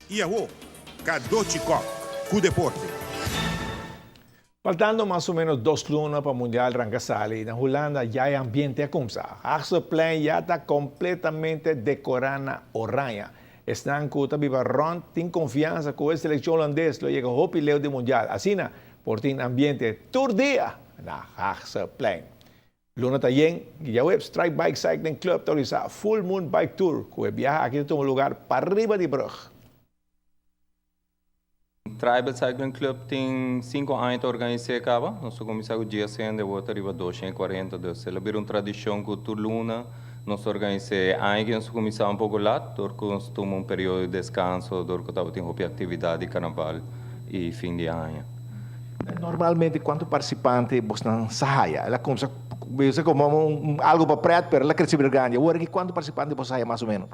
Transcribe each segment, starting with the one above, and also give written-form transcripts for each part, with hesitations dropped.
E a Cadochi Kock, com Deporte. Faltando más o menos 2 lunas para Mundial Rangasali, en Holanda ya hay ambiente a kumsa. Haagse plein ya está completamente decorada oranje. Están con viva ron, tin confianza con la selección holandesa, lo llega hopi leo de Mundial. Así na, por tin ambiente todo día na Haagse plein. Luna también, ya web Strike Bike Cycling Club autoriza Full Moon Bike Tour, que viaja aquí de un lugar para arriba de brug. Tribal Cycling Club tem 5 anos de organizar. Nós começamos o dia sendo de volta arriba 240. De celebrar uma tradição que toda luna nós organizamos. Aí nós começamos um pouco lá, porque nós tomamos período de descanso, porque estava tendo atividade de carnaval e fim de ano. Normalmente, quanto participante você não saia? Ela começa como algo para preto, mas ela cresce grande. Agora, quanto participante você saia mais ou menos?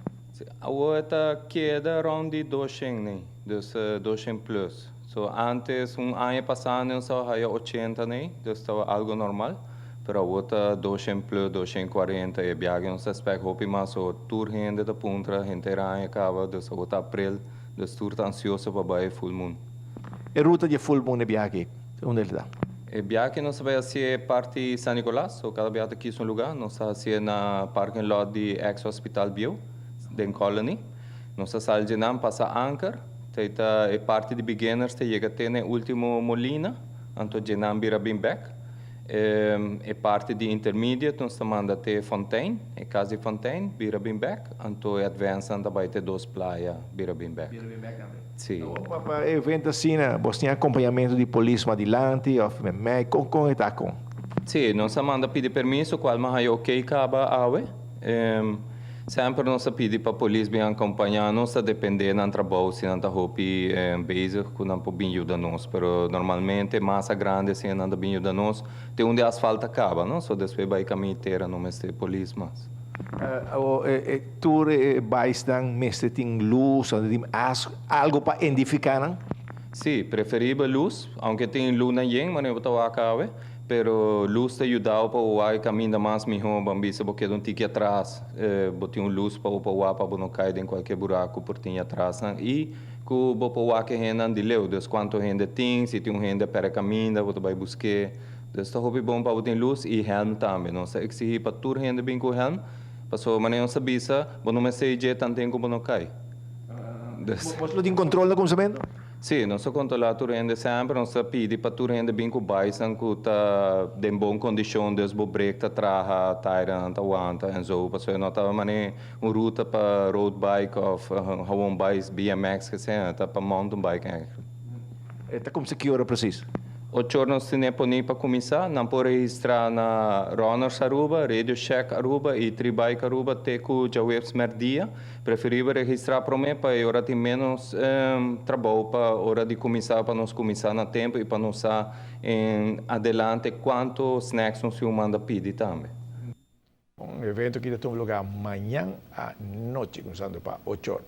Agora queda around de 200, né? Dus 200 plus. So antes, ano passado, nós saía 80, né? Dus estava algo normal. Pero agora 200 plus, 240 e viagem nós espera hopi mais o tour gente da punta, gente era acaba, dus agora abril, dus tour tá ansioso para baixo full moon. E ruta de full moon é viagem? Onde ele está? E viagem nós vai ser parte San Nicolás, so cada viagem aqui é um lugar, nós vai na parking lot de ex-hospital bio, den colony. Nós sai de nam passa Anchor, teita é parte de beginners, te chega até na último Molina, anto de nam bira bem back. É parte de intermediate, nós manda até Fontaine, é casa de Fontaine, bira bem back, anto é advanced, anda vai ter 2 playa, bira bem back. Bira bem back também. Sim. Para evento assim, você tem acompanhamento de polícia adiante, ou como está com? Sim, nós manda pedir permisso, qual mais é ok, acaba awe. Sempre nós pedimos para a polícia bem acompanhar, nós dependendo do trabalho, se não está hopi basic, que não pode ajudar nós, mas normalmente massa grande se não está bem ajudar nós, tem onde asfalto acaba, não? So depois vai caminhar inteira, não mais tem polícia mais. Tour vais dan mestre tem luz, algo para identificar, não? Sim, preferível luz, aunque tem luz na yen, mas não está acaba. Pero luz te ajuda para o caminho mais melhor, bambisa, porque não tinha atrás, botar luz para o para não cair em qualquer buraco por tinha atrás, e que o para que renda de leu, dus quanto renda tem, se tem renda para caminho, você vai buscar, dus está hobby bom para botar luz e helm também, não se exige para tur renda bem com helm, passou mas não sabia, não me sei je tanto como não cai. Você tem controle do conhecimento? Sim, nós controlamos a renda sempre, nós pedimos para a renda bem com baixa, que está em boa condição, desde o break, está traja, tira, aguanta, e so. Porque nós estamos uma ruta para road bike, ou home bikes, BMX, que seja, está para mountain bike. Está como se que hora precisa? 8 horas para começar, não pode registrar na Runners Aruba, Radio Shack Aruba e Tribike Aruba, até que já webs merdia. Preferível registrar para mim, para a hora de menos trabalho, para a hora de começar, para nós começar no tempo e para nós em adelante quanto snacks nós manda pedir também. Um evento que tem lugar amanhã à noite, começando para 8 horas.